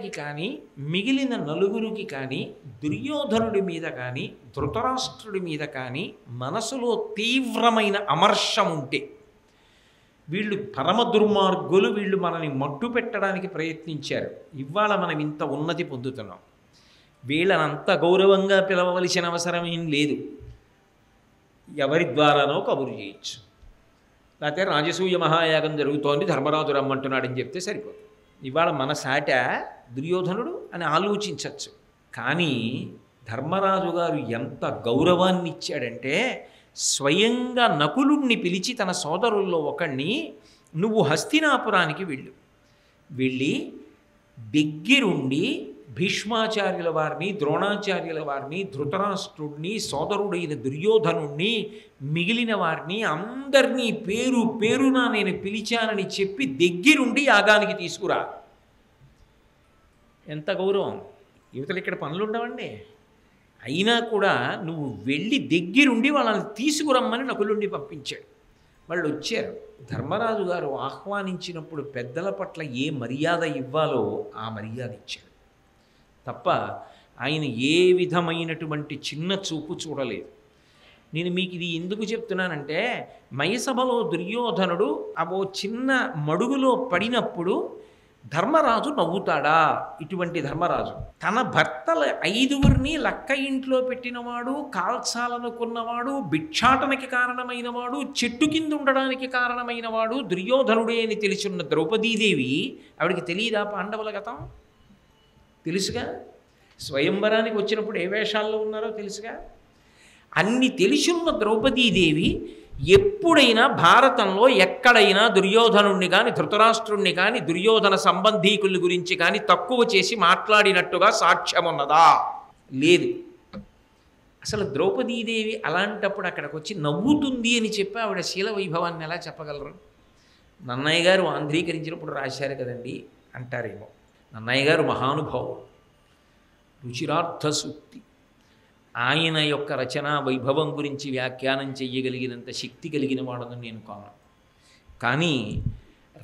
ఒక్కడికి కానీ మిగిలిన నలుగురికి కానీ దుర్యోధనుడి మీద కానీ ధృతరాష్ట్రుడి మీద కానీ మనసులో తీవ్రమైన అమర్షం ఉంటే వీళ్ళు పరమ దుర్మార్గులు, వీళ్ళు మనల్ని మట్టు పెట్టడానికి ప్రయత్నించారు, ఇవాళ మనం ఇంత ఉన్నతి పొందుతున్నాం, వీళ్ళని అంత గౌరవంగా పిలవవలసిన అవసరం ఏం లేదు, ఎవరి ద్వారానో కబురు చేయొచ్చు, లేకపోతే రాజసూయ మహాయాగం జరుగుతోంది ధర్మరాజు రమ్మంటున్నాడని చెప్తే సరిపోతుంది. ఇవాళ మన సాట దుర్యోధనుడు అని ఆలోచించవచ్చు. కానీ ధర్మరాజు గారు ఎంత గౌరవాన్ని ఇచ్చాడంటే స్వయంగా నకులుణ్ణి పిలిచి తన సోదరుల్లో ఒకణ్ణి, నువ్వు హస్తినాపురానికి వెళ్ళి దగ్గరుండి భీష్మాచార్యుల వారిని, ద్రోణాచార్యుల వారిని, ధృతరాష్ట్రుడిని, సోదరుడైన దుర్యోధనుణ్ణి, మిగిలిన వారిని అందరినీ పేరు పేరున నేను పిలిచానని చెప్పి దగ్గరుండి యాగానికి తీసుకురా. ఎంత గౌరవం! యువతలు ఇక్కడ పనులు ఉండవండి. అయినా కూడా నువ్వు వెళ్ళి దగ్గరుండి వాళ్ళని తీసుకురమ్మని నకులుండి పంపించాడు. వాళ్ళు వచ్చారు. ధర్మరాజు గారు ఆహ్వానించినప్పుడు పెద్దల పట్ల ఏ మర్యాద ఇవ్వాలో ఆ మర్యాద ఇచ్చాడు తప్ప ఆయన ఏ విధమైనటువంటి చిన్న చూపు చూడలేదు. నేను మీకు ఇది ఎందుకు చెప్తున్నానంటే, మయసభలో దుర్యోధనుడు అవో చిన్న మడుగులో పడినప్పుడు ధర్మరాజు నవ్వుతాడా? ఇటువంటి ధర్మరాజు తన భర్తల 5గురిని లక్క ఇంట్లో పెట్టినవాడు, కాల్చాలనుకున్నవాడు, భిక్షాటనకి కారణమైనవాడు, చెట్టు కింద ఉండడానికి కారణమైనవాడు దుర్యోధనుడే అని తెలిసిన ద్రౌపదీదేవి, ఆవిడికి తెలియదా పాండవుల గతం? తెలుసుగా. స్వయంవరానికి వచ్చినప్పుడు ఏ వేషాల్లో ఉన్నారో తెలుసుగా. అన్ని తెలిసున్న ద్రౌపదీదేవి ఎప్పుడైనా భారతంలో ఎక్కడైనా దుర్యోధనుణ్ణి కానీ ధృతరాష్ట్రుణ్ణి కానీ దుర్యోధన సంబంధీకుల గురించి కానీ తక్కువ చేసి మాట్లాడినట్టుగా సాక్ష్యం ఉన్నదా? లేదు. అసలు ద్రౌపదీదేవి అలాంటప్పుడు అక్కడికి వచ్చి నవ్వుతుంది అని చెప్పి ఆవిడ శీల వైభవాన్ని ఎలా చెప్పగలరు? నన్నయ్య గారు ఆంధ్రీకరించినప్పుడు రాశారు కదండి అంటారేమో. నన్నయ్య గారు మహానుభావుడు, రుచిరార్థ సూక్తి, ఆయన యొక్క రచనా వైభవం గురించి వ్యాఖ్యానం చెయ్యగలిగినంత శక్తి కలిగిన వాడని నేను కాను. కానీ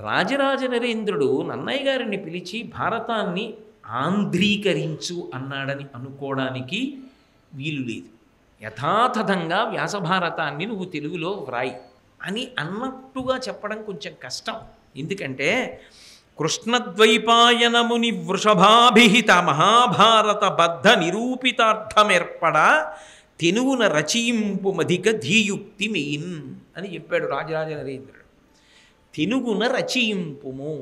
రాజరాజ నరేంద్రుడు నన్నయ్య గారిని పిలిచి భారతాన్ని ఆంధ్రీకరించు అన్నాడని అనుకోవడానికి వీలు లేదు. యథాతథంగా వ్యాసభారతాన్ని నువ్వు తెలుగులో వ్రాయి అని అన్నట్టుగా చెప్పడం కొంచెం కష్టం. ఎందుకంటే కృష్ణద్వైపాయనముని వృషభాభిహిత మహాభారత బద్ధ నిరూపితార్థమేర్పడ తెనుగున రచయింపు మధిక ధీయుక్తి మెయిన్ అని చెప్పాడు రాజరాజ నరేంద్రుడు. తెనుగున రచయింపుము,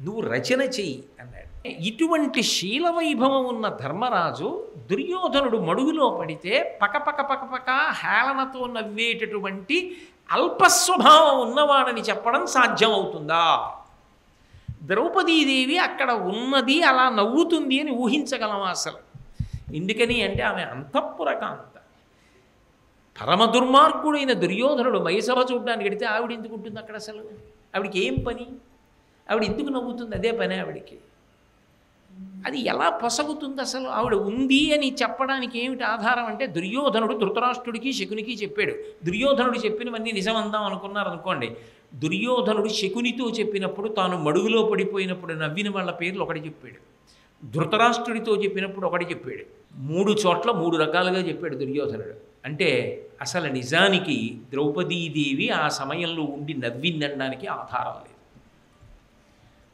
నువ్వు రచన చెయ్యి అన్నాడు. ఇటువంటి శీల వైభవం ఉన్న ధర్మరాజు దుర్యోధనుడు మడుగులో పడితే పకపక పకపక హేళనతో నవ్వేటటువంటి అల్పస్వభావం ఉన్నవాడని చెప్పడం సాధ్యం అవుతుందా? ద్రౌపదీదేవి అక్కడ ఉన్నది అలా నవ్వుతుంది అని ఊహించగలమా అసలు? ఎందుకని అంటే ఆమె అంతఃపురకాంత. పరమ దుర్మార్గుడైన దుర్యోధనుడు మయసభ చూడడానికి వెడితే ఆవిడ ఎందుకు ఉంటుంది అక్కడ? అసలు ఆవిడికి ఏం పని? ఆవిడ ఎందుకు నవ్వుతుంది? అదే పని ఆవిడికి. అది ఎలా పొసగుతుంది అసలు? ఆవిడ ఉంది అని చెప్పడానికి ఏమిటి ఆధారం అంటే, దుర్యోధనుడు ధృతరాష్ట్రుడికి శకునికి చెప్పాడు. దుర్యోధనుడు చెప్పినవన్నీ నిజమందాం అనుకున్నారు అనుకోండి. దుర్యోధనుడు శకునితో చెప్పినప్పుడు తాను మడుగులో పడిపోయినప్పుడు నవ్విన వాళ్ళ పేర్లు ఒకటి చెప్పాడు. ధృతరాష్ట్రుడితో చెప్పినప్పుడు ఒకటి చెప్పాడు. 3 చోట్ల 3 రకాలుగా చెప్పాడు దుర్యోధనుడు. అంటే అసలు నిజానికి ద్రౌపదీదేవి ఆ సమయంలో ఉండి నవ్విందనడానికి ఆధారం లేదు.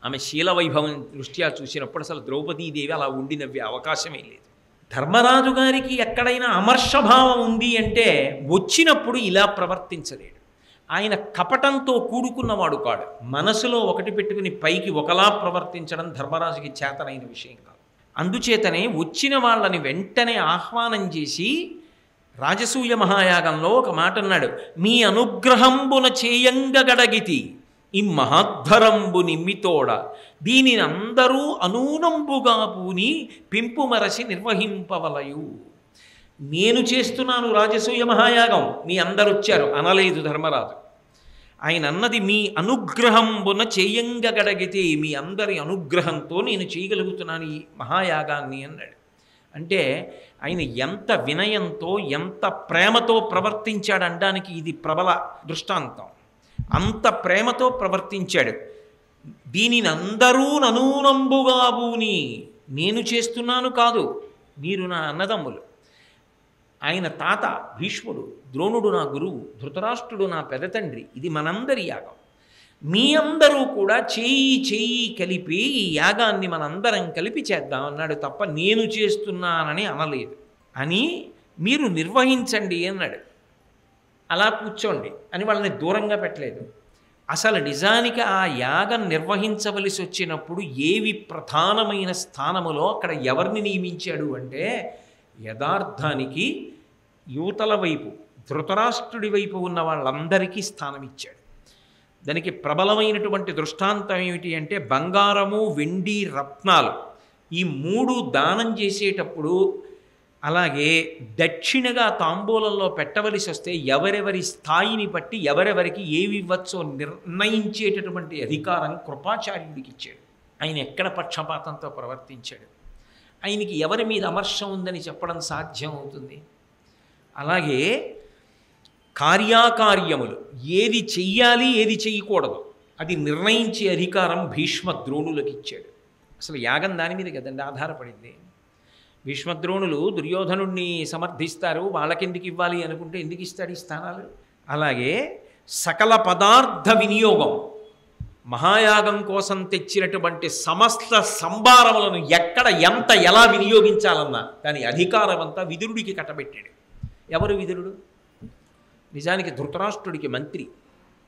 ఆమె శీల వైభవం దృష్ట్యా చూసినప్పుడు అసలు ద్రౌపదీదేవి అలా ఉండి నవ్వే అవకాశమే లేదు. ధర్మరాజు గారికి ఎక్కడైనా అమర్షభావం ఉంది అంటే వచ్చినప్పుడు ఇలా ప్రవర్తించలేడు. ఆయన కపటంతో కూడుకున్నవాడు కాడు. మనసులో ఒకటి పెట్టుకుని పైకి ఒకలా ప్రవర్తించడం ధర్మరాజుకి చేతనైన విషయం కాదు. అందుచేతనే వచ్చిన వాళ్ళని వెంటనే ఆహ్వానం చేసి రాజసూయ మహాయాగంలో ఒక మాట అన్నాడు. మీ అనుగ్రహంబున చేయంగగడగితి ఈ మహద్ధరంబు నిమ్మితోడ దీనిని అందరూ అనూనంబుగా పూని పింపుమరసి నిర్వహింపవలయు. నేను చేస్తున్నాను రాజసూయ మహాయాగం, మీ అందరు వచ్చారు అనలేదు ధర్మరాజు. ఆయన అన్నది మీ అనుగ్రహంబున చేయంగగడగితే, మీ అందరి అనుగ్రహంతో నేను చేయగలుగుతున్నాను ఈ మహాయాగాన్ని అన్నాడు. అంటే ఆయన ఎంత వినయంతో ఎంత ప్రేమతో ప్రవర్తించాడనడానికి ఇది ప్రబల దృష్టాంతం. అంత ప్రేమతో ప్రవర్తించాడు. దీనిని అందరూ ననూనంబుగా బూని, నేను చేస్తున్నాను కాదు, మీరు నా అన్నదమ్ములు. ఆయన తాత భీష్ముడు, ద్రోణుడు నా గురువు, ధృతరాష్ట్రుడు నా పెదతండ్రి. ఇది మనందరి యాగం. మీ అందరూ కూడా చేయి కలిపి ఈ యాగాన్ని మనందరం కలిపి చేద్దాం అన్నాడు తప్ప నేను చేస్తున్నానని అనలేదు. అని మీరు నిర్వహించండి అన్నాడు. అలా కూర్చోండి అని వాళ్ళని దూరంగా పెట్టలేదు. అసలు నిజానికి ఆ యాగం నిర్వహించవలసి వచ్చినప్పుడు ఏవి ప్రధానమైన స్థానములో అక్కడ ఎవరిని నియమించాడు అంటే, యథార్థానికి యువతల వైపు ధృతరాష్ట్రుడి వైపు ఉన్న వాళ్ళందరికీ స్థానం ఇచ్చాడు. దానికి ప్రబలమైనటువంటి దృష్టాంతం ఏమిటి అంటే, బంగారము, వెండి, రత్నాలు ఈ 3 దానం చేసేటప్పుడు, అలాగే దక్షిణగా తాంబూలంలో పెట్టవలసి వస్తే ఎవరెవరి స్థాయిని బట్టి ఎవరెవరికి ఏవి ఇవ్వచ్చో నిర్ణయించేటటువంటి అధికారం కృపాచార్యుడికి ఇచ్చాడు. ఆయన ఎక్కడ పక్షపాతంతో ప్రవర్తించాడు? ఆయనకి ఎవరి మీద అమర్షం ఉందని చెప్పడం సాధ్యం అవుతుంది? అలాగే కార్యాకార్యములు ఏది చెయ్యాలి ఏది చెయ్యకూడదు అది నిర్ణయించే అధికారం భీష్మ ద్రోణులకు ఇచ్చాడు. అసలు యాగం దాని మీద కదండి ఆధారపడింది. భీష్మద్రోణులు దుర్యోధనుణ్ణి సమర్థిస్తారు, వాళ్ళకెందుకు ఇవ్వాలి అనుకుంటే ఎందుకు ఇస్తాడు ఈ స్థానాలు? అలాగే సకల పదార్థ వినియోగం, మహాయాగం కోసం తెచ్చినటువంటి సమస్త సంభారములను ఎక్కడ ఎంత ఎలా వినియోగించాలన్నా దాని అధికారం అంతా విదురుడికి కట్టబెట్టాడు. ఎవరు విదురుడు? నిజానికి ధృతరాష్ట్రుడికి మంత్రి,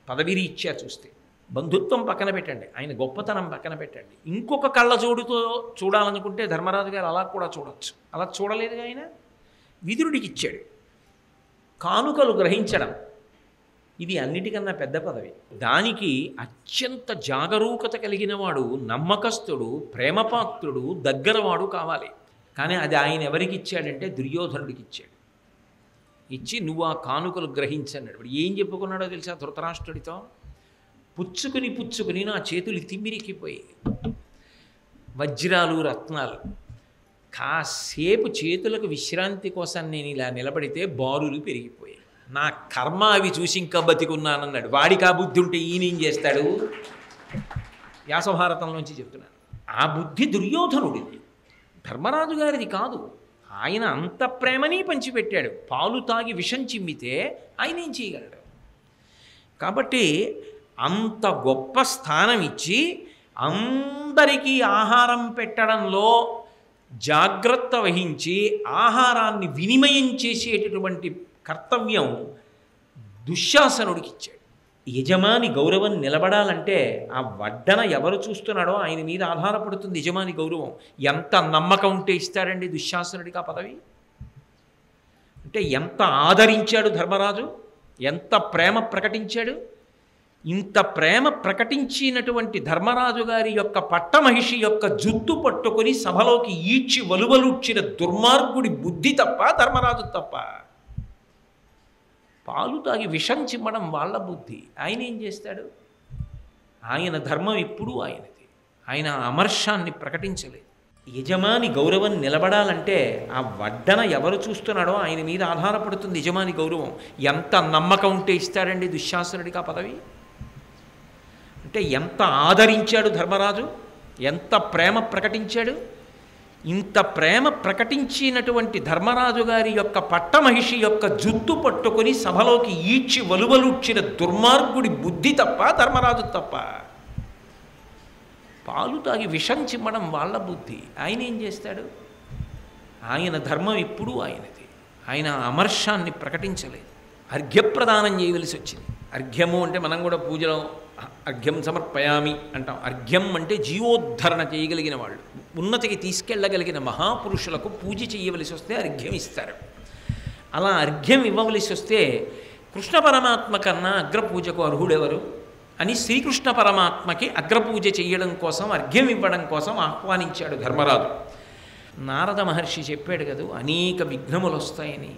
పదవిరీత్యా చూస్తే. బంధుత్వం పక్కన పెట్టండి, ఆయన గొప్పతనం పక్కన పెట్టండి. ఇంకొక కళ్ళజోడుతో చూడాలనుకుంటే ధర్మరాజు గారు అలా కూడా చూడవచ్చు. అలా చూడలేదుగా ఆయన. విదురుడికి ఇచ్చాడు. కానుకలు గ్రహించడం ఇది అన్నిటికన్నా పెద్ద పదవి. దానికి అత్యంత జాగరూకత కలిగిన వాడు, నమ్మకస్తుడు, ప్రేమపాత్రుడు, దగ్గరవాడు కావాలి. కానీ అది ఆయన ఎవరికి ఇచ్చాడంటే దుర్యోధనుడికి ఇచ్చాడు. ఇచ్చి నువ్వు ఆ కానుకలు గ్రహించన్నాడు. ఏం చెప్పుకున్నాడో తెలుసా ధృతరాష్ట్రుడితో? పుచ్చుకుని నా చేతులు తిమ్మిరికిపోయి వజ్రాలు, రత్నాలు. కాసేపు చేతులకు విశ్రాంతి కోసం నేను ఇలా నిలబడితే బారులు పెరిగిపోయాయి. నా కర్మ అవి చూసి ఇంకా బతికున్నానన్నాడు. వాడికి ఆ బుద్ధి ఉంటే ఈయనేం చేస్తాడు? వ్యాసభారతంలోంచి చెప్తున్నాను. ఆ బుద్ధి దుర్యోధనుడిది, ధర్మరాజు గారిది కాదు. ఆయన అంత ప్రేమని పంచిపెట్టాడు. పాలు తాగి విషం చిమ్మితే ఆయన ఏం చేయగలడు? కాబట్టి అంత గొప్ప స్థానం ఇచ్చి అందరికీ ఆహారం పెట్టడంలో జాగ్రత్త వహించి ఆహారాన్ని వినిమయం చేసేటటువంటి కర్తవ్యం దుశ్శాసనుడికి ఇచ్చాడు. యజమాని గౌరవం నిలబడాలంటే ఆ వడ్డన ఎవరు చూస్తున్నాడో ఆయన మీద ఆధారపడుతుంది యజమాని గౌరవం. ఎంత నమ్మకం ఉంటే ఇస్తాడండి దుశ్శాసనుడికి ఆ పదవి? అంటే ఎంత ఆదరించాడు ధర్మరాజు, ఎంత ప్రేమ ప్రకటించాడు. ఇంత ప్రేమ ప్రకటించినటువంటి ధర్మరాజు గారి యొక్క పట్టమహిషి యొక్క జుత్తు పట్టుకొని సభలోకి ఈడ్చి వలువలుడ్చిన దుర్మార్గుడి బుద్ధి తప్ప ధర్మరాజు తప్ప. పాలు తాగి విషం చిమ్మడం వాళ్ళ బుద్ధి. ఆయన ఏం చేస్తాడు? ఆయన ధర్మం ఎప్పుడూ ఆయనది. ఆయన అమర్షాన్ని ప్రకటించలేదు. యజమాని గౌరవం నిలబడాలంటే ఆ వడ్డన ఎవరు చూస్తున్నాడో ఆయన మీద ఆధారపడుతుంది యజమాని గౌరవం. ఎంత నమ్మకం ఉంటే ఇస్తాడండి దుశ్శాసనుడికి ఆ పదవి? అంటే ఎంత ఆదరించాడు ధర్మరాజు, ఎంత ప్రేమ ప్రకటించాడు. ఇంత ప్రేమ ప్రకటించినటువంటి ధర్మరాజు గారి యొక్క పట్టమహిషి యొక్క జుత్తు పట్టుకొని సభలోకి ఈడ్చి వలువలుడ్చిన దుర్మార్గుడి బుద్ధి తప్ప ధర్మరాజు తప్ప. పాలు తాగి విషం చిమ్మడం వాళ్ళ బుద్ధి. ఆయన ఏం చేస్తాడు? ఆయన ధర్మం ఎప్పుడూ ఆయనది. ఆయన అమర్షాన్ని ప్రకటించలేదు. అర్ఘ్యప్రదానం చేయవలసి వచ్చింది. అర్ఘ్యము అంటే మనం కూడా పూజలో అర్ఘ్యం సమర్పయామి అంటాం. అర్ఘ్యం అంటే జీవోద్ధరణ చేయగలిగిన వాళ్ళు, ఉన్నతికి తీసుకెళ్ళగలిగిన మహాపురుషులకు పూజ చేయవలసి వస్తే అర్ఘ్యం ఇస్తారు. అలా అర్ఘ్యం ఇవ్వవలసి వస్తే కృష్ణ పరమాత్మ కన్నా అగ్రపూజకు అర్హుడెవరు అని శ్రీకృష్ణ పరమాత్మకి అగ్రపూజ చేయడం కోసం, అర్ఘ్యం ఇవ్వడం కోసం ఆహ్వానించాడు ధర్మరాజు. నారద మహర్షి చెప్పాడు కదా అనేక విఘ్నములు వస్తాయని.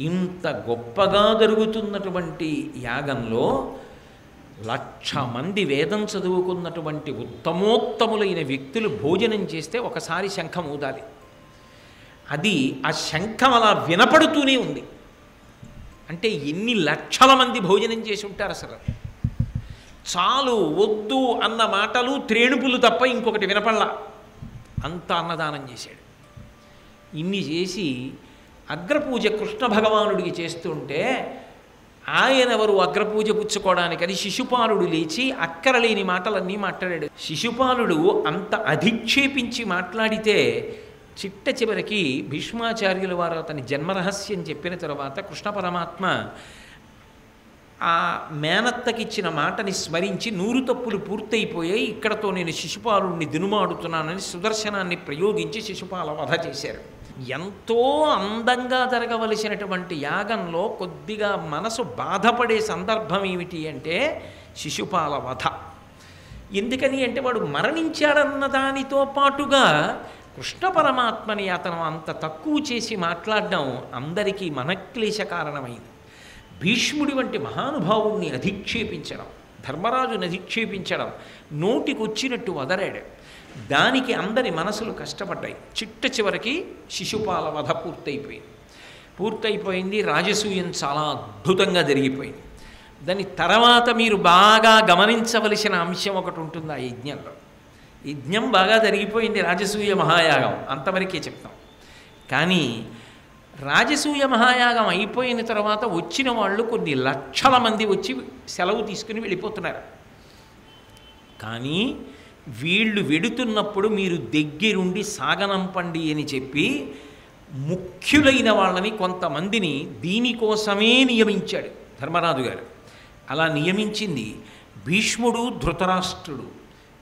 ఇంత గొప్పగా జరుగుతున్నటువంటి యాగంలో 1,00,000 మంది వేదం చదువుకున్నటువంటి ఉత్తమోత్తములైన వ్యక్తులు భోజనం చేస్తే ఒకసారి శంఖం ఊదాలి. అది ఆ శంఖం అలా వినపడుతూనే ఉంది. అంటే ఎన్ని లక్షల మంది భోజనం చేసి ఉంటారు అసలు. చాలు వద్దు అన్న మాటలు త్రేణుపులు తప్ప ఇంకొకటి వినపడలా. అంత అన్నదానం చేశాడు. ఇన్ని చేసి అగ్రపూజ కృష్ణ భగవానుడికి చేస్తుంటే ఆయనెవరు అగ్రపూజ పుచ్చుకోవడానికని శిశుపాలుడు లేచి అక్కరలేని మాటలన్నీ మాట్లాడాడు. శిశుపాలుడు అంత అధిక్షేపించి మాట్లాడితే చిట్ట చివరికి భీష్మాచార్యుల వారు అతని జన్మరహస్యం చెప్పిన తర్వాత కృష్ణ పరమాత్మ ఆ మేనత్తకిచ్చిన మాటని స్మరించి 100 తప్పులు పూర్తయిపోయాయి, ఇక్కడతో నేను శిశుపాలుడిని దినుమాడుతున్నానని సుదర్శనాన్ని ప్రయోగించి శిశుపాల వధ చేశారు. ఎంతో అందంగా జరగవలసినటువంటి యాగంలో కొద్దిగా మనసు బాధపడే సందర్భం ఏమిటి అంటే శిశుపాల వధ. ఎందుకని అంటే వాడు మరణించాడన్న దానితో పాటుగా కృష్ణ పరమాత్మని అతను అంత తక్కువ చేసి మాట్లాడడం అందరికీ మనక్లేశ కారణమైంది. భీష్ముడి వంటి మహానుభావుణ్ణి అధిక్షేపించడం, ధర్మరాజుని అధిక్షేపించడం, నోటికొచ్చినట్టు వదరాడు. దానికి అందరి మనసులు కష్టపడ్డాయి. చిట్ట చివరికి శిశుపాల వధ పూర్తయిపోయింది. రాజసూయం చాలా అద్భుతంగా జరిగిపోయింది. దాని తర్వాత మీరు బాగా గమనించవలసిన అంశం ఒకటి ఉంటుంది ఆ యజ్ఞంలో. యజ్ఞం బాగా జరిగిపోయింది, రాజసూయ మహాయాగం, అంతవరకే చెప్తాం. కానీ రాజసూయ మహాయాగం అయిపోయిన తర్వాత వచ్చిన వాళ్ళు కొన్ని లక్షల మంది వచ్చి సెలవు తీసుకుని వెళ్ళిపోతున్నారు. కానీ వీళ్ళు వెడుతున్నప్పుడు మీరు దగ్గరుండి సాగనంపండి అని చెప్పి ముఖ్యులైన వాళ్ళని కొంతమందిని దీనికోసమే నియమించాడు ధర్మరాజు గారు. అలా నియమించింది భీష్ముడు, ధృతరాష్ట్రుడు.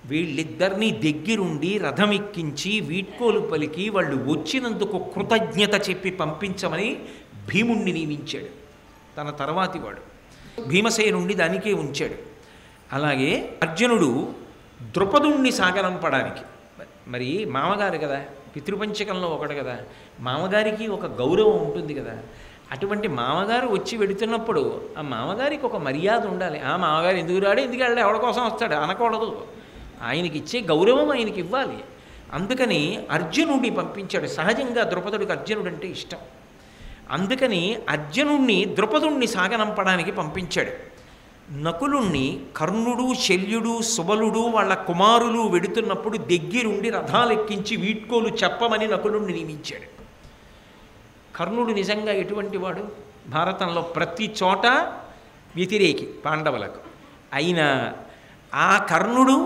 వీళ్ళిద్దరినీ దగ్గరుండి రథం ఎక్కించి వీడ్కోలు పలికి వాళ్ళు వచ్చినందుకు కృతజ్ఞత చెప్పి పంపించమని భీముణ్ణి నియమించాడు. తన తర్వాతి వాడు భీమసేనుణ్ణి దానికే ఉంచాడు. అలాగే అర్జునుడు ద్రుపదుణ్ణి సాగనంపడానికి, మరి మామగారు కదా, పితృపంచకంలో ఒకడు కదా, మామగారికి ఒక గౌరవం ఉంటుంది కదా. అటువంటి మామగారు వచ్చి వెడుతున్నప్పుడు ఆ మామగారికి ఒక మర్యాద ఉండాలి. ఆ మామగారు ఎందుకు రాడు, ఎందుకు వెళ్ళాడు, ఎవరి కోసం వస్తాడు అనకూడదు. ఆయనకి ఇచ్చే గౌరవం ఆయనకి ఇవ్వాలి. అందుకని అర్జునుడిని పంపించాడు. సహజంగా ద్రుపదుడికి అర్జునుడు అంటే ఇష్టం. అందుకని అర్జునుణ్ణి ద్రుపదుణ్ణి సాగనంపడానికి పంపించాడు. నకులుణ్ణి కర్ణుడు, శల్యుడు, సుబలుడు వాళ్ళ కుమారులు వెడుతున్నప్పుడు దగ్గరుండి రథాలెక్కించి వీడ్కోలు చెప్పమని నకులుణ్ణి నియమించాడు. కర్ణుడు నిజంగా ఎటువంటి వాడు? భారతంలో ప్రతి చోట వ్యతిరేకి పాండవులకు. అయినా ఆ కర్ణుడు,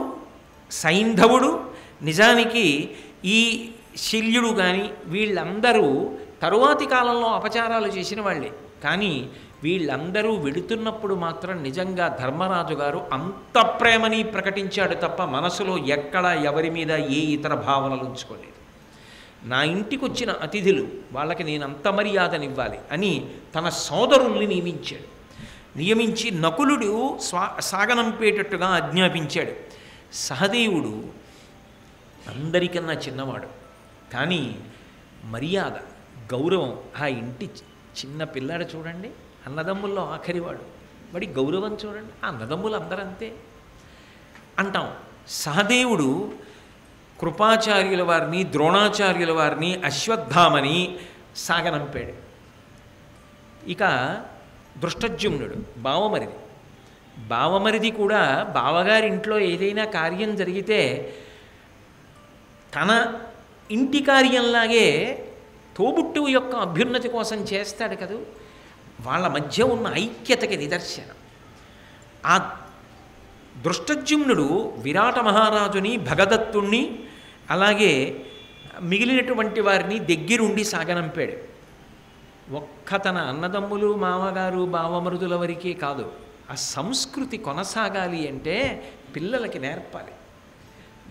సైంధవుడు, నిజానికి ఈ శల్యుడు కానీ వీళ్ళందరూ తరువాతి కాలంలో అపచారాలు చేసిన వాళ్ళే. కానీ వీళ్ళందరూ వెడుతున్నప్పుడు మాత్రం నిజంగా ధర్మరాజు గారు అంత ప్రేమని ప్రకటించాడు తప్ప మనసులో ఎక్కడ ఎవరి మీద ఏ ఇతర భావనలు ఉంచుకోలేదు. నా ఇంటికి వచ్చిన అతిథులు వాళ్ళకి నేను అంత మర్యాదనివ్వాలి అని తన సోదరుల్ని నియమించి నకులుడు సాగనంపేటట్టుగా ఆజ్ఞాపించాడు. సహదేవుడు అందరికన్నా చిన్నవాడు, కానీ మర్యాద, గౌరవం. ఆ ఇంటి చిన్న పిల్లాడు చూడండి, అన్నదమ్ముల్లో ఆఖరివాడు, వాడి గౌరవం చూడండి. ఆ అన్నదమ్ములు అందరంతే అంటాం. సహదేవుడు కృపాచార్యుల వారిని, ద్రోణాచార్యుల వారిని, అశ్వత్థామని సాగనంపాడు. ఇక దృష్టజ్యుమ్నుడు బావమరిది కూడా బావగారింట్లో ఏదైనా కార్యం జరిగితే తన ఇంటి కార్యంలాగే తోబుట్టువు యొక్క అభ్యున్నతి కోసం చేస్తాడు కదూ. వాళ్ళ మధ్య ఉన్న ఐక్యతకి నిదర్శనం. ఆ దృష్టజ్యుమ్నుడు విరాట మహారాజుని, భగదత్తుణ్ణి, అలాగే మిగిలినటువంటి వారిని దగ్గరుండి సాగనంపాడు. ఒక్క తన అన్నదమ్ములు, మామగారు, బావమరుదుల వరకే కాదు, ఆ సంస్కృతి కొనసాగాలి అంటే పిల్లలకి నేర్పాలి.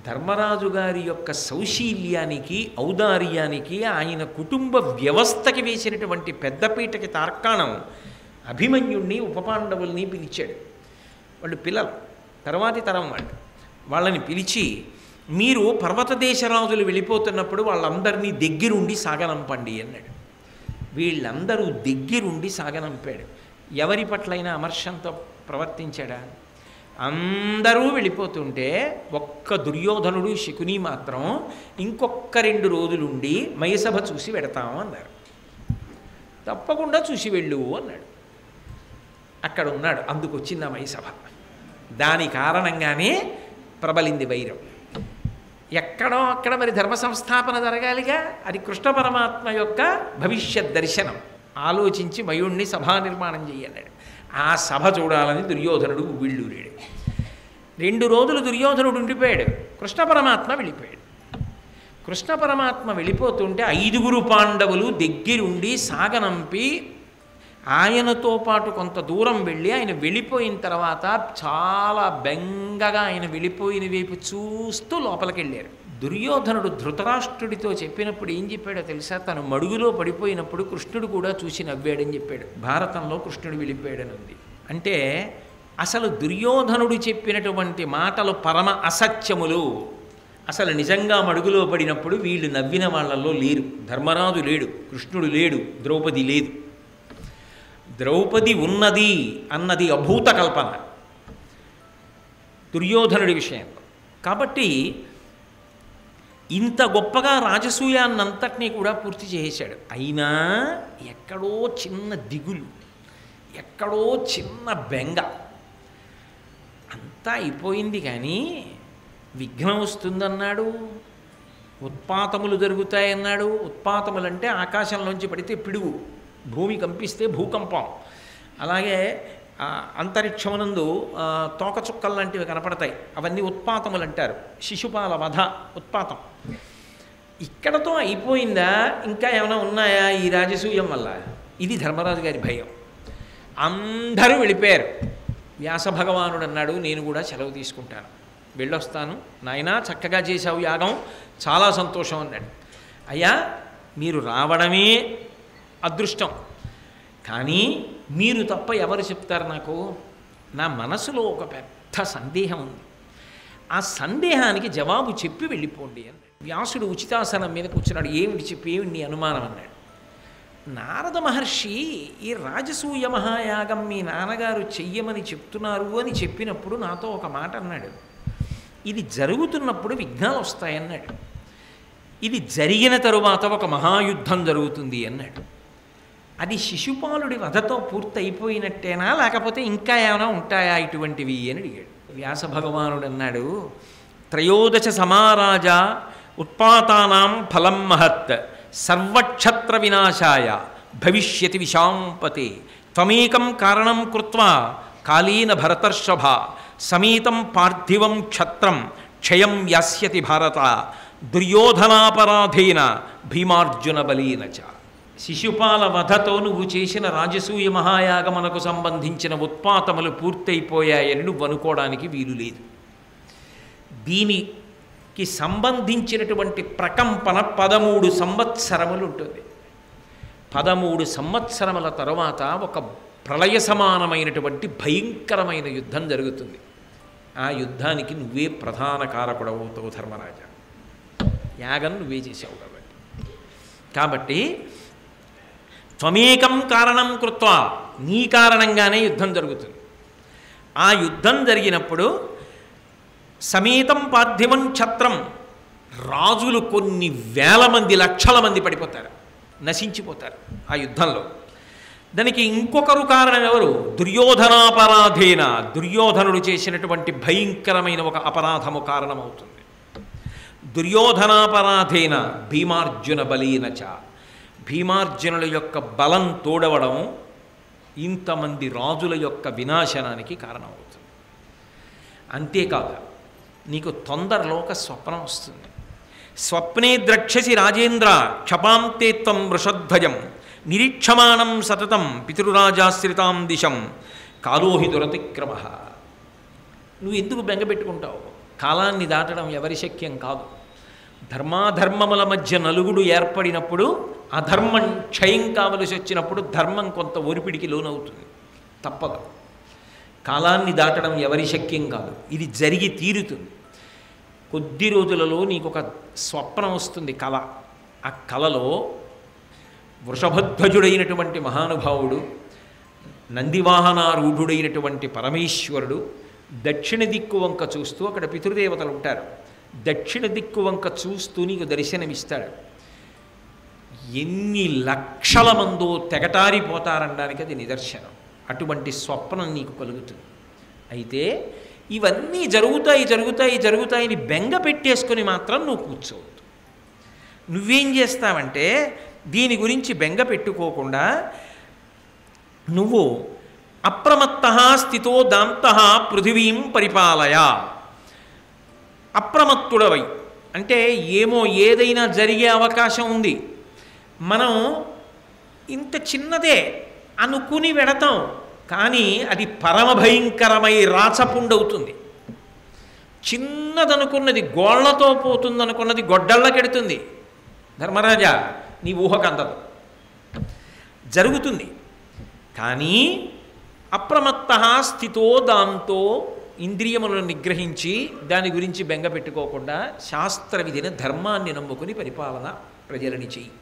ధర్మరాజు గారి యొక్క సౌశీల్యానికి, ఔదార్యానికి, ఆయన కుటుంబ వ్యవస్థకి వేసినటువంటి పెద్దపీటకి తార్కాణం అభిమన్యుణ్ణి, ఉపపాండవుల్ని పిలిచాడు. వాళ్ళు పిల్లలు, తర్వాతి తరం వాళ్ళని పిలిచి, మీరు పర్వతదేశరాజులు వెళ్ళిపోతున్నప్పుడు వాళ్ళందరినీ దగ్గరుండి సాగనంపండి అన్నాడు. వీళ్ళందరూ దగ్గరుండి సాగనంపాడు. ఎవరి పట్లైనా అమర్షంతో ప్రవర్తించాడా? అందరూ వెళ్ళిపోతుంటే ఒక్క దుర్యోధనుడు, శకుని మాత్రం ఇంకొక 2 రోజులుండి మయసభ చూసి పెడతాము అన్నారు. తప్పకుండా చూసి వెళ్ళు అన్నాడు. అక్కడ ఉన్నాడు, అందుకొచ్చింది ఆ మయసభ. దాని కారణంగానే ప్రబలింది వైరం. ఎక్కడో అక్కడ మరి ధర్మ సంస్థాపన జరగాలిగా. అది కృష్ణ పరమాత్మ యొక్క భవిష్యత్ దర్శనం. ఆలోచించి మయుణ్ణి సభా నిర్మాణం చేయన్నాడు. ఆ సభ చూడాలని దుర్యోధనుడు వీళ్ళూరాడు. 2 రోజులు దుర్యోధనుడు ఉండిపోయాడు. కృష్ణ పరమాత్మ వెళ్ళిపోయాడు. కృష్ణ పరమాత్మ వెళ్ళిపోతుంటే 5 పాండవులు దగ్గరుండి సాగనంపి ఆయనతో పాటు కొంత దూరం వెళ్ళి ఆయన వెళ్ళిపోయిన తర్వాత చాలా బెంగగా ఆయన వెళ్ళిపోయిన వైపు చూస్తూ లోపలికి వెళ్ళారు. దుర్యోధనుడు ధృతరాష్ట్రుడితో చెప్పినప్పుడు ఏం చెప్పాడో తెలుసా? తను మడుగులో పడిపోయినప్పుడు కృష్ణుడు కూడా చూసి నవ్వాడని చెప్పాడు. భారతంలో కృష్ణుడు వెళ్ళిపోయాడని ఉంది. అంటే అసలు దుర్యోధనుడు చెప్పినటువంటి మాటలు పరమ అసత్యములు. అసలు నిజంగా మడుగులో పడినప్పుడు వీళ్ళు నవ్విన వాళ్ళల్లో లేరు. ధర్మరాజు లేడు, కృష్ణుడు లేడు, ద్రౌపది లేదు. ద్రౌపది ఉన్నది అన్నది అభూత కల్పన దుర్యోధనుడి విషయంలో. కాబట్టి ఇంత గొప్పగా రాజసూయాన్నంతటినీ కూడా పూర్తి చేసేశాడు. అయినా ఎక్కడో చిన్న దిగులు, ఎక్కడో చిన్న బెంగ. అంతా అయిపోయింది కానీ విఘ్నం వస్తుందన్నాడు, ఉత్పాతములు జరుగుతాయన్నాడు. ఉత్పాతములంటే ఆకాశంలోంచి పడితే పిడుగు, భూమి కంపిస్తే భూకంపం. అలాగే అంతరిక్షమునందు తోకచుక్కలు లాంటివి కనపడతాయి, అవన్నీ ఉత్పాతములు అంటారు. శిశుపాల వధ ఉత్పాతం. ఇక్కడతో అయిపోయిందా? ఇంకా ఏమైనా ఉన్నాయా ఈ రాజసూయం వల్ల? ఇది ధర్మరాజు గారి భయం. అందరూ వెళ్ళిపోయారు. వ్యాస భగవానుడు అన్నాడు, నేను కూడా సెలవు తీసుకుంటాను, వెళ్ళొస్తాను. నాయనా చక్కగా చేశావు యాగం, చాలా సంతోషం అన్నాడు. అయ్యా మీరు రావడమే అదృష్టం, కానీ మీరు తప్ప ఎవరు చెప్తారు నాకు? నా మనసులో ఒక పెద్ద సందేహం ఉంది, ఆ సందేహానికి జవాబు చెప్పి వెళ్ళిపోండి అన్నాడు. వ్యాసుడు ఉచితాసనం మీద కూర్చున్నాడు. ఏమిటి చెప్పి, ఏమిటి నీ అనుమానం అన్నాడు. నారద మహర్షి ఈ రాజసూయ మహాయాగం మీ నాన్నగారు చెయ్యమని చెప్తున్నారు అని చెప్పినప్పుడు నాతో ఒక మాట అన్నాడు. ఇది జరుగుతున్నప్పుడు విఘ్నాలు వస్తాయన్నాడు. ఇది జరిగిన తరువాత ఒక మహాయుద్ధం జరుగుతుంది అన్నాడు. అది శిశుపాలుడి వధతో పూర్తయిపోయినట్టేనా, లేకపోతే ఇంకా ఏమైనా ఉంటాయా ఇటువంటివి అని అడిగాడు. వ్యాస భగవానుడు అన్నాడు, త్రయోదశ సమారాజ ఉత్పాతానాం ఫలం మహత్ సర్వక్షత్ర వినాశాయ భవిష్యతి విశాంపతే త్వమేకం కారణం కృత్వా కాళీన భరతర్షభ సమేతం పార్థివం క్షత్రం క్షయం యాస్యతి భారత దుర్యోధనాపరాధేన భీమార్జున బలీన చ. శిశుపాల వధతో నువ్వు చేసిన రాజసూయ మహాయాగమునకు సంబంధించిన ఉత్పాతములు పూర్తయిపోయాయని నువ్వు అనుకోవడానికి వీలు లేదు. దీనికి సంబంధించినటువంటి ప్రకంపన 13 సంవత్సరములు ఉంటుంది. 13 సంవత్సరముల తరువాత ఒక ప్రళయ సమానమైనటువంటి భయంకరమైన యుద్ధం జరుగుతుంది. ఆ యుద్ధానికి నువ్వే ప్రధాన కారకుడవుతావు ధర్మరాజా. యాగం నువ్వే చేసావు కాబట్టి త్వమేకం కారణం కృత్వా, నీ కారణంగానే యుద్ధం జరుగుతుంది. ఆ యుద్ధం జరిగినప్పుడు సమేతం పార్థివం ఛత్రం, రాజులు కొన్ని వేల మంది లక్షల మంది పడిపోతారు, నశించిపోతారు ఆ యుద్ధంలో. దానికి ఇంకొకరు కారణం ఎవరు? దుర్యోధనాపరాధేన, దుర్యోధనుడు చేసినటువంటి భయంకరమైన ఒక అపరాధము కారణమవుతుంది. దుర్యోధనాపరాధేన భీమార్జున బలీనచ, భీమార్జునుల యొక్క బలం తోడవడం ఇంతమంది రాజుల యొక్క వినాశనానికి కారణమవుతుంది. అంతేకాదు, నీకు తొందరలో ఒక స్వప్నం వస్తుంది. స్వప్నే ద్రక్షసి రాజేంద్ర క్షపాంతే త్వం వృషధ్వజం నిరీక్షమాణం సతతం పితృరాజాశ్రితాం దిశం కాలోహి దురతిక్రమ. నువ్వు ఎందుకు బెంగపెట్టుకుంటావు? కాలాన్ని దాటడం ఎవరి శక్యం కాదు. ధర్మాధర్మముల మధ్య నలుగుడు ఏర్పడినప్పుడు అధర్మం క్షయం కావలసి వచ్చినప్పుడు ధర్మం కొంత ఒరిపిడికి లోనవుతుంది, తప్పదు. కాలాన్ని దాటడం ఎవరి శక్యం కాదు. ఇది జరిగి తీరుతుంది. కొద్ది రోజులలో నీకు ఒక స్వప్నం వస్తుంది, కళ. ఆ కళలో వృషభధ్వజుడైనటువంటి మహానుభావుడు, నందివాహనారూఢుడైనటువంటి పరమేశ్వరుడు దక్షిణ దిక్కు వంక చూస్తూ, అక్కడ పితృదేవతలు ఉంటారు, దక్షిణ దిక్కు వంక చూస్తూ నీకు దర్శనమిస్తాడు. ఎన్ని లక్షల మందో తెగటారిపోతారనడానికి అది నిదర్శనం. అటువంటి స్వప్నం నీకు కలుగుతుంది. అయితే ఇవన్నీ జరుగుతాయి జరుగుతాయి జరుగుతాయని బెంగ పెట్టేసుకొని మాత్రం నువ్వు కూర్చోవద్దు. నువ్వేం చేస్తావంటే దీని గురించి బెంగ పెట్టుకోకుండా నువ్వు అప్రమత్త స్థితో దాంత పృథివీం పరిపాలయ. అప్రమత్తుడవై అంటే ఏమో ఏదైనా జరిగే అవకాశం ఉంది, మనం ఇంత చిన్నదే అనుకుని వెడతాం, కానీ అది పరమ భయంకరమై రాచపుండవుతుంది. చిన్నదనుకున్నది గోళ్లతో పోతుందనుకున్నది గొడ్డళ్ళకెడుతుంది. ధర్మరాజా, నీ ఊహకు అందదు, జరుగుతుంది. కానీ అప్రమత్త స్థితో దాంతో ఇంద్రియములను నిగ్రహించి దాని గురించి బెంగ పెట్టుకోకుండా శాస్త్ర విధిని ధర్మాన్ని నమ్ముకుని పరిపాలన ప్రజలని చెయ్యి.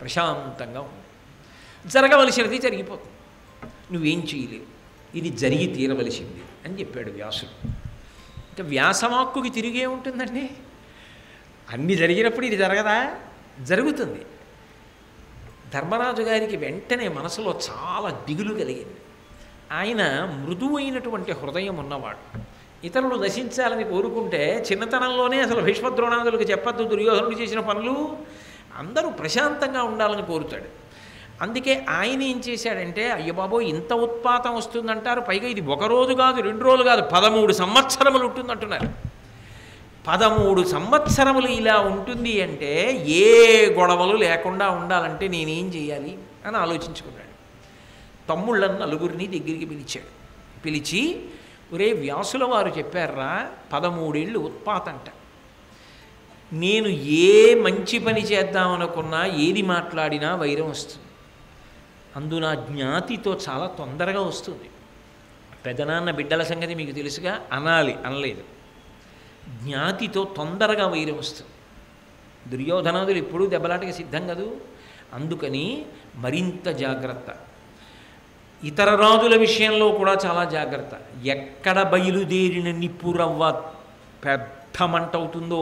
ప్రశాంతంగా ఉంది. జరగవలసినది జరిగిపోతుంది, నువ్వేం చేయలేవు, ఇది జరిగి తీరవలసింది అని చెప్పాడు వ్యాసుడు. ఇంకా వ్యాసవాక్కుకి తిరిగే ఉంటుందండి. అన్నీ జరిగినప్పుడు ఇది జరగదా? జరుగుతుంది. ధర్మరాజు గారికి వెంటనే మనసులో చాలా దిగులు కలిగింది. ఆయన మృదువైనటువంటి హృదయం ఉన్నవాడు. ఇతరులు నశించాలని కోరుకుంటే చిన్నతనంలోనే అసలు భీష్మద్రోణాదులకు చెప్పద్దు, దుర్యోధనుడు చేసిన పనులు, అందరూ ప్రశాంతంగా ఉండాలని కోరుతాడు. అందుకే ఆయన ఏం చేశాడంటే, అయ్య బాబో ఇంత ఉత్పాతం వస్తుందంటారు, పైగా ఇది ఒక రోజు కాదు 2 రోజులు కాదు 13 సంవత్సరములు ఉంటుందంటున్నారు. 13 సంవత్సరములు ఇలా ఉంటుంది అంటే ఏ గొడవలు లేకుండా ఉండాలంటే నేనేం చేయాలి అని ఆలోచించుకున్నాడు. తమ్ముళ్ళను 4గురిని దగ్గరికి పిలిచాడు. పిలిచి, ఒరే వ్యాసుల వారు చెప్పారా 13 ఏళ్ళు ఉత్పాతంట, నేను ఏ మంచి పని చేద్దామనుకున్నా ఏది మాట్లాడినా వైరం వస్తుంది, అందున జ్ఞాతితో చాలా తొందరగా వస్తుంది. పెదనాన్న బిడ్డల సంగతి మీకు తెలుసుగా, అనాలి అనలేదు, జ్ఞాతితో తొందరగా వైరం వస్తుంది. దుర్యోధనాదులు ఎప్పుడూ దెబ్బలాటకి సిద్ధం కదూ, అందుకని మరింత జాగ్రత్త. ఇతర రాజుల విషయంలో కూడా చాలా జాగ్రత్త. ఎక్కడ బయలుదేరిన నిప్పురవ్వ పెద్ద మంట అవుతుందో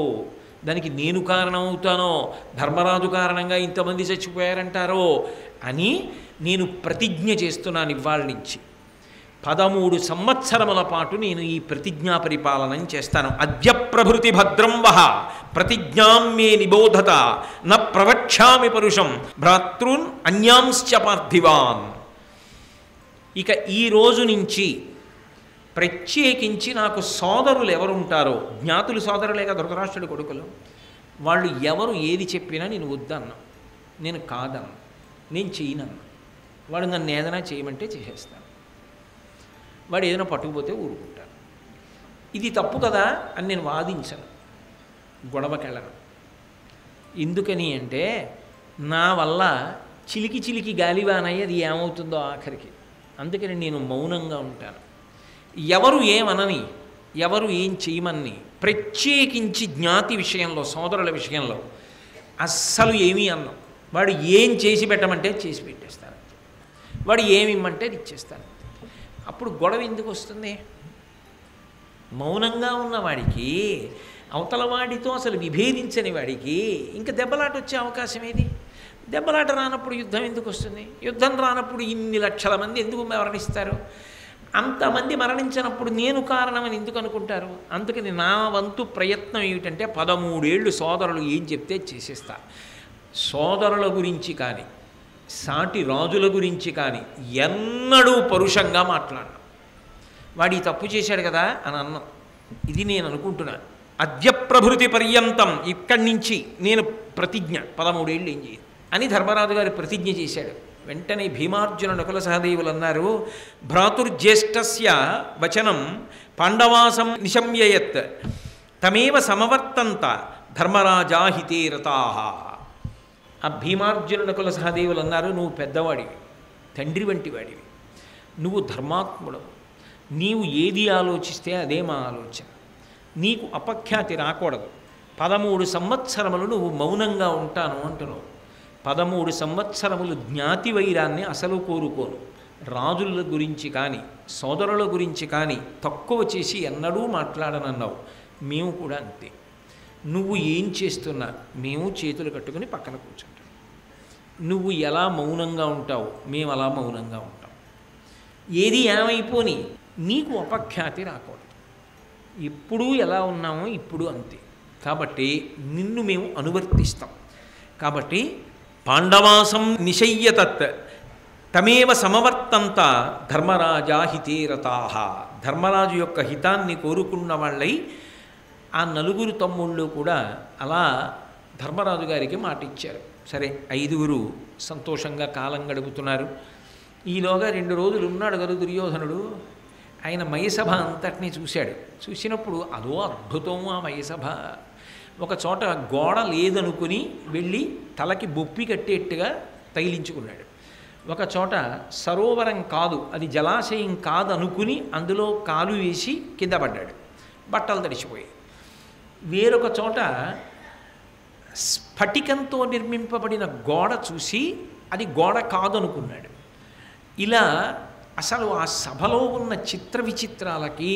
దానికి నేను కారణం అవుతానో, ధర్మరాజు కారణంగా ఇంతమంది చచ్చిపోయారంటారో అని నేను ప్రతిజ్ఞ చేస్తున్నాను ఇవాళ నుంచి. 13 సంవత్సరముల పాటు నేను ఈ ప్రతిజ్ఞా పరిపాలన చేస్తాను. అద్య ప్రభృతి భద్రం వహ ప్రతిజ్ఞాం మే నిబోధత న ప్రవక్ష్యామి పరుషం భ్రాతృన్ అన్యాంశ్చ పార్థివాన్. ఇక ఈ రోజు నుంచి ప్రత్యేకించి నాకు సోదరులు ఎవరుంటారో, జ్ఞాతులు సోదరులేక ధృతరాష్ట్రుడి కొడుకులు, వాళ్ళు ఎవరు ఏది చెప్పినా నేను వద్దన్నా, నేను కాదన్నా, నేను చేయనన్నా. వాడు నన్ను ఏదైనా చేయమంటే చేసేస్తాను, వాడు ఏదైనా పట్టుకుపోతే ఊరుకుంటాను. ఇది తప్పు కదా అని నేను వాదించను, గొడవకెళ్ళను. ఎందుకని అంటే నా వల్ల చిలికి చిలికి గాలివానయ్యి అది ఏమవుతుందో ఆఖరికి. అందుకని నేను మౌనంగా ఉంటాను. ఎవరు ఏమనని, ఎవరు ఏం చేయమని, ప్రత్యేకించి జ్ఞాతి విషయంలో, సోదరుల విషయంలో అస్సలు ఏమీ అన్నాం. వాడు ఏం చేసి పెట్టమంటే చేసి పెట్టేస్తాను, వాడు ఏమి ఇమ్మంటే ఇచ్చేస్తాను. అప్పుడు గొడవ ఎందుకు వస్తుంది? మౌనంగా ఉన్నవాడికి, అవతలవాడితో అసలు విభేదించని వాడికి ఇంకా దెబ్బలాట వచ్చే అవకాశం ఏది? దెబ్బలాట రానప్పుడు యుద్ధం ఎందుకు వస్తుంది? యుద్ధం రానప్పుడు ఇన్ని లక్షల మంది ఎందుకు మరణిస్తారు? అంతమంది మరణించినప్పుడు నేను కారణమని ఎందుకు అనుకుంటారు? అందుకని నా వంతు ప్రయత్నం ఏమిటంటే 13 ఏళ్ళు సోదరులు ఏం చెప్తే చేసేస్తా. సోదరుల గురించి కానీ సాటి రాజుల గురించి కానీ ఎన్నడూ పరుషంగా మాట్లాడను. వాడి తప్పు చేశాడు కదా అని అన్నాం. ఇది నేను అనుకుంటున్నాను. అద్య ప్రభృతి పర్యంతం, ఇక్కడి నుంచి నేను ప్రతిజ్ఞ 13 ఏళ్ళు ఏం చేయను అని ధర్మరాజు గారు ప్రతిజ్ఞ చేశాడు. వెంటనే భీమార్జున నకుల సహదేవులు అన్నారు, భ్రాతుర్జ్యేష్ఠస్య వచనం పాండవాసం నిశమ్యయత్ తమేవ సమవర్తంత ధర్మరాజా హితే రతాః. ఆ భీమార్జున నకుల సహదేవులు అన్నారు, నువ్వు పెద్దవాడివి, తండ్రి వంటి వాడివి, నువ్వు ధర్మాత్ముడవు, నీవు ఏది ఆలోచిస్తే అదే మా ఆలోచన, నీకు అపఖ్యాతి రాకూడదు. 13 సంవత్సరములు నువ్వు మౌనంగా ఉంటాను అంటున్నావు. 13 సంవత్సరములు జ్ఞాతి వైరాన్ని అసలు కోరుకోను. రాజుల గురించి కానీ సోదరుల గురించి కానీ తక్కువ చేసి ఎన్నడూ మాట్లాడనన్నావు. మేము కూడా అంతే. నువ్వు ఏం చేస్తున్నా మేము చేతులు కట్టుకుని పక్కన కూర్చుంటాం. నువ్వు ఎలా మౌనంగా ఉంటావు, మేము అలా మౌనంగా ఉంటాం. ఏది ఏమైపోని నీకు అపఖ్యాతి రాకూడదు. ఎప్పుడూ ఎలా ఉన్నామో ఇప్పుడు అంతే. కాబట్టి నిన్ను మేము అనువర్తిస్తాం. కాబట్టి పాండవాసం నిశయ్యతత్ తమేవ సమవర్తంత ధర్మరాజా హితేరతాహ. ధర్మరాజు యొక్క హితాన్ని కోరుకున్న వాళ్ళై ఆ నలుగురు తమ్ముళ్ళు కూడా అలా ధర్మరాజు గారికి మాట ఇచ్చారు. సరే, 5గురు సంతోషంగా కాలం గడుపుతున్నారు. ఈలోగా 2 రోజులు ఉన్నాడు కదా దుర్యోధనుడు. ఆయన మయసభ అంతటినీ చూశాడు. చూసినప్పుడు అదో అద్భుతం ఆ మయసభ. ఒక చోట గోడ లేదనుకుని వెళ్ళి తలకి బొప్పి కట్టేట్టుగా తగిలించుకున్నాడు. ఒక చోట సరోవరం కాదు, అది జలాశయం కాదు అనుకుని అందులో కాలు వేసి కింద పడ్డాడు, బట్టలు తడిచిపోయాయి. వేరొక చోట స్ఫటికంతో నిర్మింపబడిన గోడ చూసి అది గోడ కాదు అనుకున్నాడు. ఇలా అసలు ఆ సభలో ఉన్న చిత్ర విచిత్రాలకి,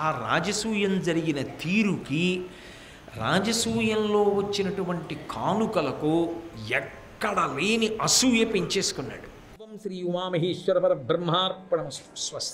ఆ రాజసూయం జరిగిన తీరుకి, రాజసూయంలో వచ్చినటువంటి కానుకలకు ఎక్కడ లేని అసూయ పెంచేసుకున్నాడు. శ్రీ ఉమామహేశ్వర పరబ్రహ్మార్పణమస్తు. స్వస్తి.